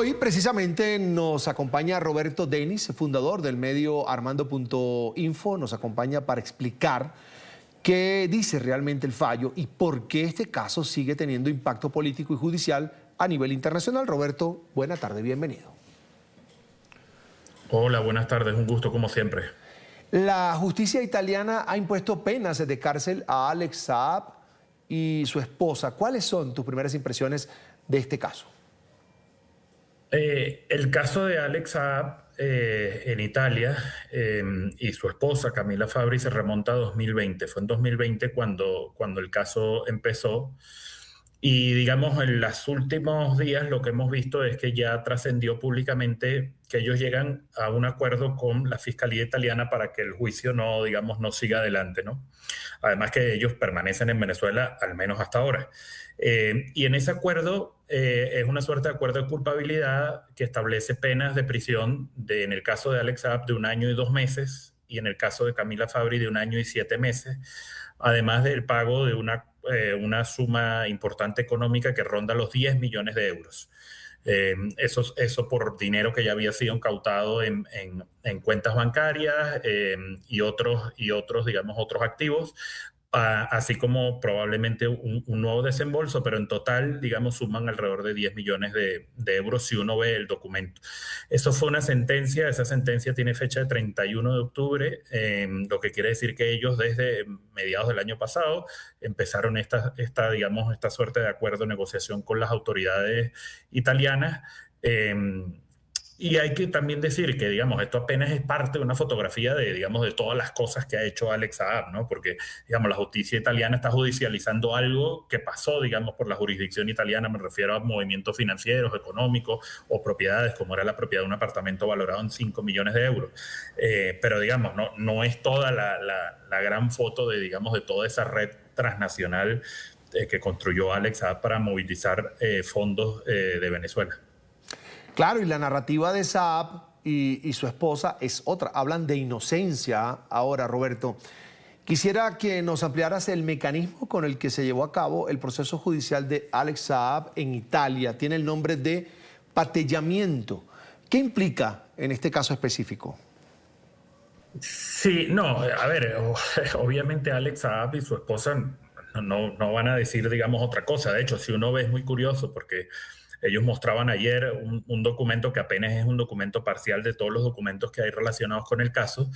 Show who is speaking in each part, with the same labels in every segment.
Speaker 1: Hoy precisamente nos acompaña Roberto Denis, fundador del medio Armando.info. Nos acompaña para explicar qué dice realmente el fallo y por qué este caso sigue teniendo impacto político y judicial a nivel internacional. Roberto, buena tarde, bienvenido.
Speaker 2: Hola, buenas tardes, un gusto como siempre.
Speaker 1: La justicia italiana ha impuesto penas de cárcel a Alex Saab y su esposa. ¿Cuáles son tus primeras impresiones de este caso?
Speaker 2: El caso de Alex Saab en Italia y su esposa Camila Fabri se remonta a 2020. Fue en 2020 cuando el caso empezó. Y digamos, en los últimos días lo que hemos visto es que ya trascendió públicamente que ellos llegan a un acuerdo con la Fiscalía italiana para que el juicio no, digamos, no siga adelante, ¿no? Además que ellos permanecen en Venezuela, al menos hasta ahora. Y en ese acuerdo es una suerte de acuerdo de culpabilidad que establece penas de prisión en el caso de Alex Saab de 1 año y 2 meses y en el caso de Camila Fabri de 1 año y 7 meses, además del pago de una suma importante económica que ronda los 10 millones de euros. Eso por dinero que ya había sido incautado en cuentas bancarias y otros, digamos, otros activos, así como probablemente un nuevo desembolso, pero en total, digamos, suman alrededor de 10 millones de euros si uno ve el documento. Eso fue una sentencia, esa sentencia tiene fecha de 31 de octubre, lo que quiere decir que ellos desde mediados del año pasado empezaron digamos, esta suerte de acuerdo, negociación con las autoridades italianas. Y hay que también decir que, digamos, esto apenas es parte de una fotografía digamos, de todas las cosas que ha hecho Alex Saab, ¿no? Porque, digamos, la justicia italiana está judicializando algo que pasó, digamos, por la jurisdicción italiana. Me refiero a movimientos financieros, económicos o propiedades, como era la propiedad de un apartamento valorado en 5 millones de euros. Pero, digamos, no es toda la gran foto digamos, de toda esa red transnacional que construyó Alex Saab para movilizar fondos de Venezuela.
Speaker 1: Claro, y la narrativa de Saab y su esposa es otra. Hablan de inocencia ahora, Roberto. Quisiera que nos ampliaras el mecanismo con el que se llevó a cabo el proceso judicial de Alex Saab en Italia. Tiene el nombre de patellamiento. ¿Qué implica en este caso específico?
Speaker 2: Sí, no, a ver, obviamente Alex Saab y su esposa no van a decir, digamos, otra cosa. De hecho, si uno ve, es muy curioso porque ellos mostraban ayer un documento que apenas es un documento parcial de todos los documentos que hay relacionados con el caso,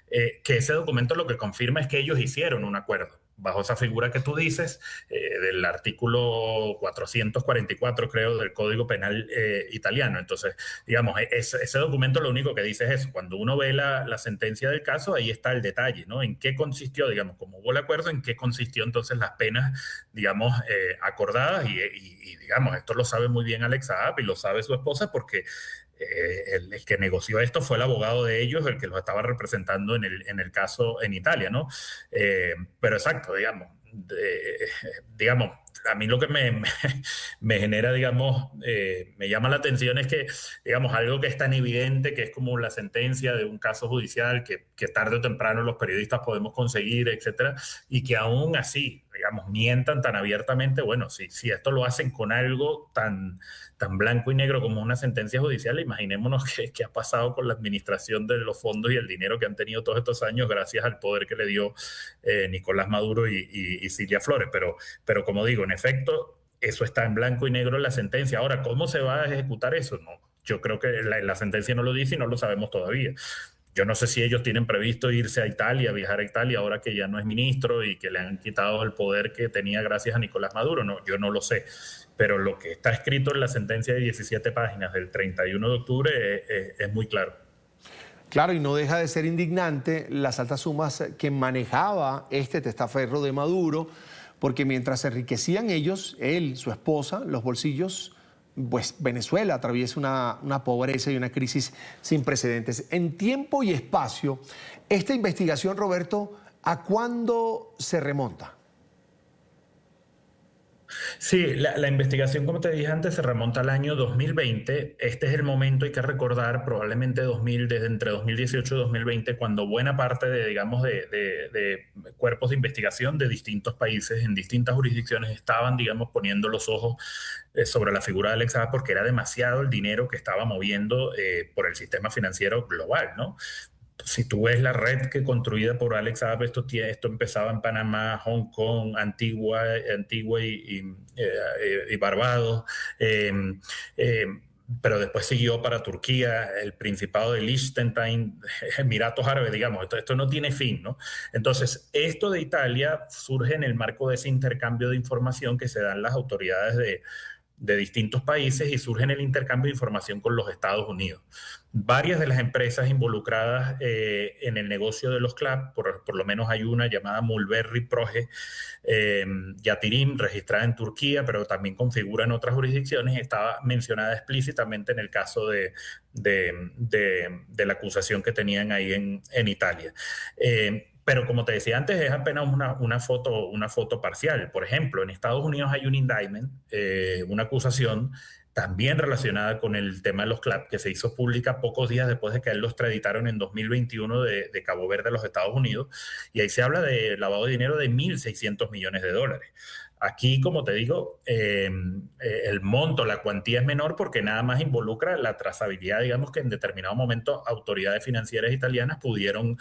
Speaker 2: que ese documento lo que confirma es que ellos hicieron un acuerdo bajo esa figura que tú dices, del artículo 444, creo, del Código Penal italiano. Entonces, digamos, ese documento lo único que dice es eso. Cuando uno ve la sentencia del caso, ahí está el detalle, ¿no? En qué consistió, digamos, como hubo el acuerdo, en qué consistió entonces las penas, digamos, acordadas. Digamos, esto lo sabe muy bien Alex Saab y lo sabe su esposa porque el que negoció esto fue el abogado de ellos, el que los estaba representando en el caso en Italia, ¿no? Pero exacto, digamos, a mí lo que me genera, digamos, me llama la atención es que, digamos, algo que es tan evidente, que es como la sentencia de un caso judicial que tarde o temprano los periodistas podemos conseguir, etcétera, y que aún así, digamos, mientan tan abiertamente. Bueno, si esto lo hacen con algo tan blanco y negro como una sentencia judicial, imaginémonos qué ha pasado con la administración de los fondos y el dinero que han tenido todos estos años gracias al poder que le dio Nicolás Maduro y Cilia Flores. Pero como digo, en efecto, eso está en blanco y negro en la sentencia. Ahora, ¿cómo se va a ejecutar eso? No, yo creo que la sentencia no lo dice y no lo sabemos todavía. Yo no sé si ellos tienen previsto irse a Italia, viajar a Italia, ahora que ya no es ministro y que le han quitado el poder que tenía gracias a Nicolás Maduro. No, yo no lo sé. Pero lo que está escrito en la sentencia de 17 páginas del 31 de octubre es muy claro.
Speaker 1: Claro, y no deja de ser indignante las altas sumas que manejaba este testaferro de Maduro, porque mientras se enriquecían ellos, él, su esposa, los bolsillos, pues Venezuela atraviesa una pobreza y una crisis sin precedentes. En tiempo y espacio, esta investigación, Roberto, ¿a cuándo se remonta?
Speaker 2: Sí, la investigación, como te dije antes, se remonta al año 2020. Este es el momento, hay que recordar, probablemente 2000, desde entre 2018 y 2020, cuando buena parte de, digamos, de cuerpos de investigación de distintos países, en distintas jurisdicciones, estaban, digamos, poniendo los ojos sobre la figura de Alex Saab porque era demasiado el dinero que estaba moviendo por el sistema financiero global, ¿no? Si tú ves la red que construida por Alex Saab, esto empezaba en Panamá, Hong Kong, Antigua y Barbados, eh, eh, pero después siguió para Turquía, el Principado de Liechtenstein, Emiratos Árabes, digamos, esto no tiene fin, ¿no? Entonces, esto de Italia surge en el marco de ese intercambio de información que se dan las autoridades de distintos países y surge en el intercambio de información con los Estados Unidos. Varias de las empresas involucradas en el negocio de los CLAP, por lo menos hay una llamada Mulberry Proje Yatirim, registrada en Turquía, pero también configura en otras jurisdicciones, estaba mencionada explícitamente en el caso de la acusación que tenían ahí en Italia. Pero como te decía antes, es apenas una foto parcial. Por ejemplo, en Estados Unidos hay un indictment, una acusación también relacionada con el tema de los CLAP, que se hizo pública pocos días después de que a él lo extraditaron en 2021 de Cabo Verde a los Estados Unidos, y ahí se habla de lavado de dinero de 1.600 millones de dólares. Aquí, como te digo, el monto, la cuantía es menor porque nada más involucra la trazabilidad, digamos que en determinado momento autoridades financieras italianas pudieron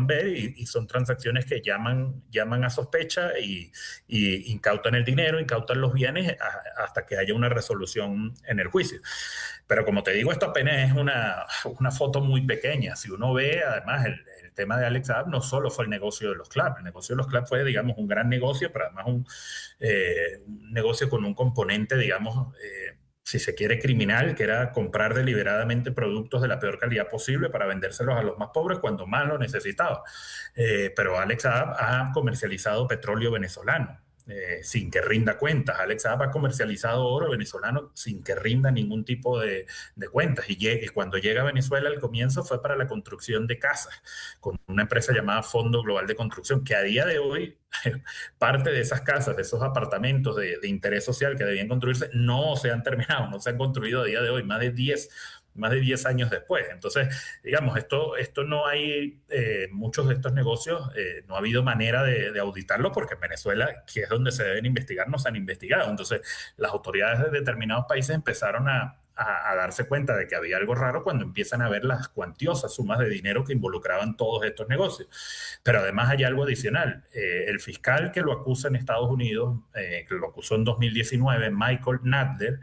Speaker 2: ver y son transacciones que llaman a sospecha y incautan el dinero, incautan los bienes hasta que haya una resolución en el juicio. Pero como te digo, esto apenas es una foto muy pequeña. Si uno ve, además, el tema de Alex Saab no solo fue el negocio de los clubs. El negocio de los clubs fue, digamos, un gran negocio, pero además un negocio con un componente, digamos, si se quiere, criminal, que era comprar deliberadamente productos de la peor calidad posible para vendérselos a los más pobres cuando más lo necesitaban. Pero Alex Saab ha comercializado petróleo venezolano. Sin que rinda cuentas. Alex Saab ha comercializado oro venezolano sin que rinda ningún tipo de cuentas. Y cuando llega a Venezuela al comienzo fue para la construcción de casas, con una empresa llamada Fondo Global de Construcción, que a día de hoy parte de esas casas, de esos apartamentos de interés social que debían construirse, no se han terminado, no se han construido a día de hoy, más de 10 años después. Entonces, digamos, esto no hay, muchos de estos negocios, no ha habido manera de auditarlo porque en Venezuela, que es donde se deben investigar, no se han investigado. Entonces, las autoridades de determinados países empezaron a darse cuenta de que había algo raro cuando empiezan a ver las cuantiosas sumas de dinero que involucraban todos estos negocios. Pero además hay algo adicional. El fiscal que lo acusa en Estados Unidos, que lo acusó en 2019, Michael Nadler,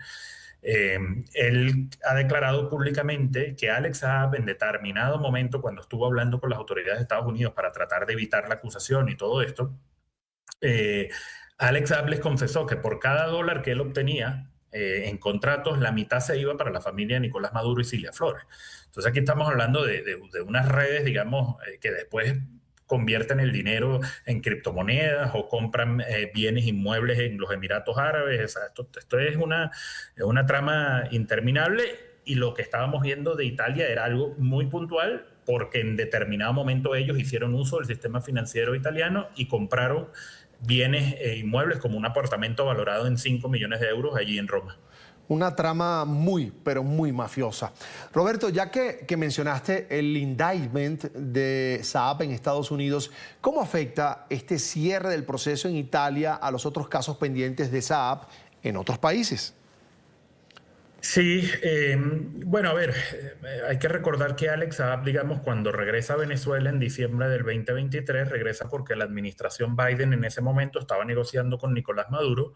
Speaker 2: él ha declarado públicamente que Alex Saab en determinado momento, cuando estuvo hablando con las autoridades de Estados Unidos para tratar de evitar la acusación y todo esto, eh, Alex Saab les confesó que por cada dólar que él obtenía en contratos, la mitad se iba para la familia de Nicolás Maduro y Cilia Flores. Entonces aquí estamos hablando de unas redes, digamos, que después convierten el dinero en criptomonedas o compran bienes inmuebles en los Emiratos Árabes. O sea, esto es una trama interminable y lo que estábamos viendo de Italia era algo muy puntual porque en determinado momento ellos hicieron uso del sistema financiero italiano y compraron bienes inmuebles como un apartamento valorado en 5 millones de euros allí en Roma.
Speaker 1: Una trama muy, pero muy mafiosa. Roberto, ya que mencionaste el indictment de Saab en Estados Unidos, ¿cómo afecta este cierre del proceso en Italia a los otros casos pendientes de Saab en otros países?
Speaker 2: Sí, bueno, a ver, hay que recordar que Alex Saab, digamos, cuando regresa a Venezuela en diciembre del 2023, regresa porque la administración Biden en ese momento estaba negociando con Nicolás Maduro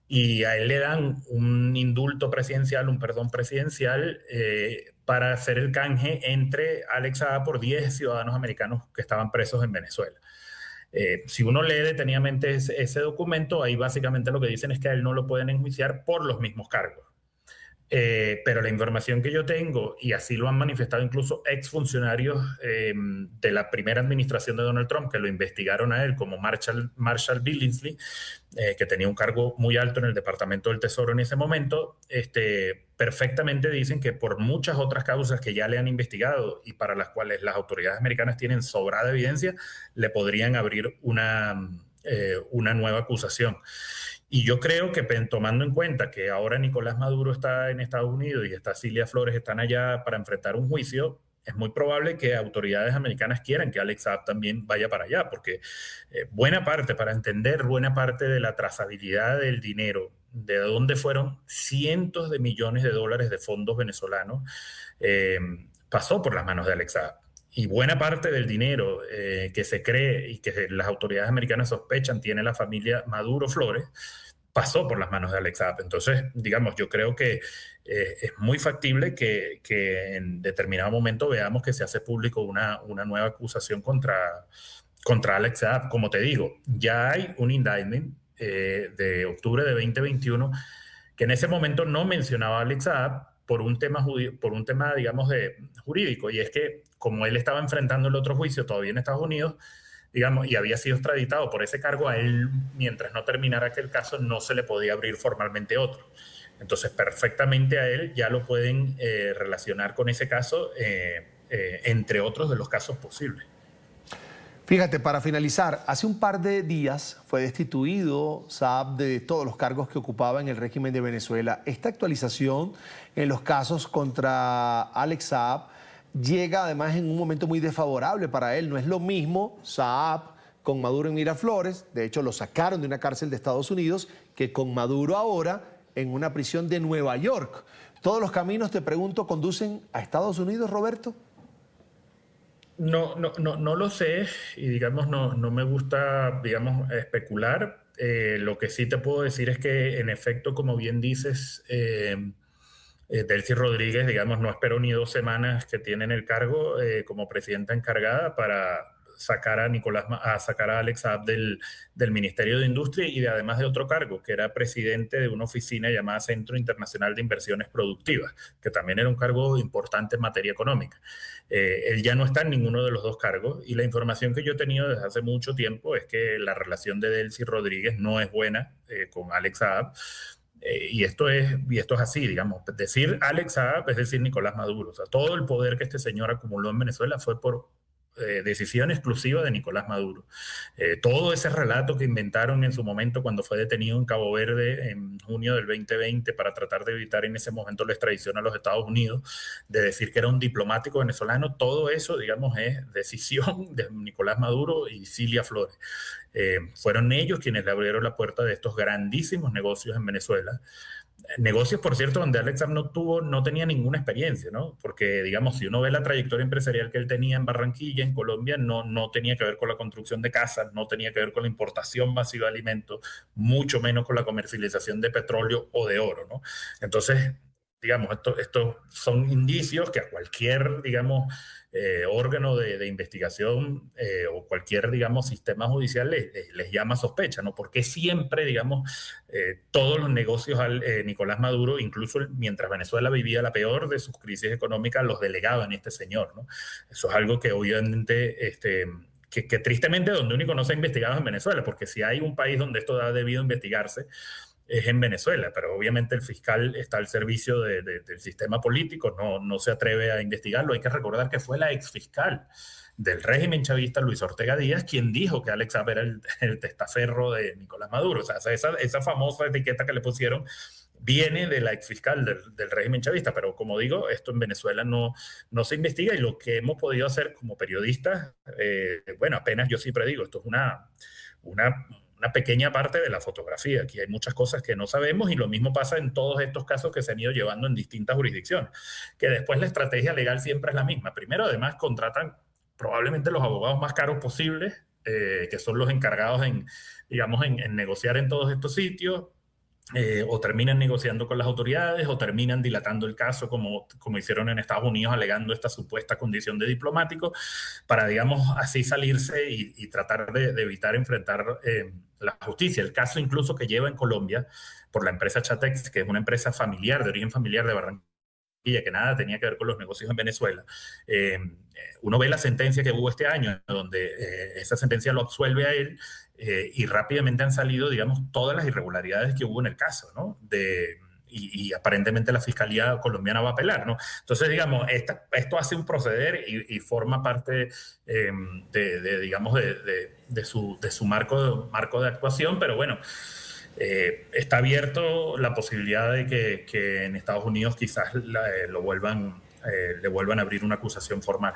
Speaker 2: y a él le dan un indulto presidencial, un perdón presidencial, para hacer el canje entre Alex Saab por 10 ciudadanos americanos que estaban presos en Venezuela. Si uno lee detenidamente ese documento, ahí básicamente lo que dicen es que a él no lo pueden enjuiciar por los mismos cargos. Pero la información que yo tengo, y así lo han manifestado incluso exfuncionarios de la primera administración de Donald Trump, que lo investigaron a él como Marshall Billingsley, que tenía un cargo muy alto en el Departamento del Tesoro en ese momento, perfectamente dicen que por muchas otras causas que ya le han investigado y para las cuales las autoridades americanas tienen sobrada evidencia, le podrían abrir una nueva acusación. Y yo creo que tomando en cuenta que ahora Nicolás Maduro está en Estados Unidos y está Cilia Flores, están allá para enfrentar un juicio, es muy probable que autoridades americanas quieran que Alex Saab también vaya para allá, porque para entender buena parte de la trazabilidad del dinero, de dónde fueron cientos de millones de dólares de fondos venezolanos, eh, pasó por las manos de Alex Saab. Y buena parte del dinero que se cree y que las autoridades americanas sospechan tiene la familia Maduro Flores, pasó por las manos de Alex Saab. Entonces, digamos, yo creo que es muy factible que en determinado momento veamos que se hace público una nueva acusación contra Alex Saab. Como te digo, ya hay un indictment de octubre de 2021 que en ese momento no mencionaba a Alex Saab por un tema, digamos, jurídico, y es que como él estaba enfrentando el otro juicio todavía en Estados Unidos, digamos, y había sido extraditado por ese cargo, a él, mientras no terminara aquel caso, no se le podía abrir formalmente otro. Entonces, perfectamente a él ya lo pueden relacionar con ese caso, entre otros de los casos posibles.
Speaker 1: Fíjate, para finalizar, hace un par de días fue destituido Saab de todos los cargos que ocupaba en el régimen de Venezuela. Esta actualización en los casos contra Alex Saab llega además en un momento muy desfavorable para él. No es lo mismo Saab con Maduro en Miraflores, de hecho lo sacaron de una cárcel de Estados Unidos, que con Maduro ahora en una prisión de Nueva York. ¿Todos los caminos, te pregunto, conducen a Estados Unidos, Roberto?
Speaker 2: No lo sé, y digamos, no me gusta, digamos, especular. Lo que sí te puedo decir es que, en efecto, como bien dices, Delcy Rodríguez, digamos, no esperó ni 2 semanas que tiene en el cargo como presidenta encargada para sacar sacar a Alex Saab del Ministerio de Industria y además de otro cargo, que era presidente de una oficina llamada Centro Internacional de Inversiones Productivas, que también era un cargo importante en materia económica. Él ya no está en ninguno de los dos cargos, y la información que yo he tenido desde hace mucho tiempo es que la relación de Delcy Rodríguez no es buena con Alex Saab. Y esto es así, digamos. Decir Alex Saab es decir Nicolás Maduro. O sea, todo el poder que este señor acumuló en Venezuela fue por decisión exclusiva de Nicolás Maduro. Todo ese relato que inventaron en su momento cuando fue detenido en Cabo Verde en junio del 2020 para tratar de evitar en ese momento la extradición a los Estados Unidos, de decir que era un diplomático venezolano, todo eso, digamos, es decisión de Nicolás Maduro y Cilia Flores. Fueron ellos quienes le abrieron la puerta de estos grandísimos negocios en Venezuela. Negocios, por cierto, donde Alex Saab no tenía ninguna experiencia, ¿no? Porque, digamos, si uno ve la trayectoria empresarial que él tenía en Barranquilla, en Colombia, no tenía que ver con la construcción de casas, no tenía que ver con la importación masiva de alimentos, mucho menos con la comercialización de petróleo o de oro, ¿no? Entonces, digamos, estos son indicios que a cualquier, digamos, órgano de investigación o cualquier, digamos, sistema judicial les llama sospecha, ¿no? Porque siempre, digamos, todos los negocios al Nicolás Maduro, incluso mientras Venezuela vivía la peor de sus crisis económicas, los delegaba en este señor, ¿no? Eso es algo que obviamente que tristemente donde único no se ha investigado es en Venezuela, porque si hay un país donde esto ha debido investigarse es en Venezuela, pero obviamente el fiscal está al servicio del sistema político, no se atreve a investigarlo. Hay que recordar que fue la exfiscal del régimen chavista, Luis Ortega Díaz, quien dijo que Alex Saab era el testaferro de Nicolás Maduro. O sea, esa famosa etiqueta que le pusieron viene de la exfiscal del régimen chavista, pero como digo, esto en Venezuela no se investiga, y lo que hemos podido hacer como periodistas, bueno, apenas, yo siempre digo, esto es una pequeña parte de la fotografía. Aquí hay muchas cosas que no sabemos, y lo mismo pasa en todos estos casos que se han ido llevando en distintas jurisdicciones, que después la estrategia legal siempre es la misma. Primero, además, contratan probablemente los abogados más caros posibles, que son los encargados digamos, en negociar en todos estos sitios. O terminan negociando con las autoridades o terminan dilatando el caso como hicieron en Estados Unidos, alegando esta supuesta condición de diplomático para, digamos, así salirse y tratar de evitar enfrentar la justicia. El caso incluso que lleva en Colombia por la empresa Chatex, que es una empresa familiar, de origen familiar de Barranquilla, que nada tenía que ver con los negocios en Venezuela. Uno ve la sentencia que hubo este año, donde esa sentencia lo absuelve a él, y rápidamente han salido, digamos, todas las irregularidades que hubo en el caso, ¿no? Y aparentemente la Fiscalía colombiana va a apelar, ¿no? Entonces, digamos, esto hace un proceder y forma parte digamos, de su marco de actuación, pero bueno, Está abierto la posibilidad de que en Estados Unidos quizás le vuelvan a abrir una acusación formal.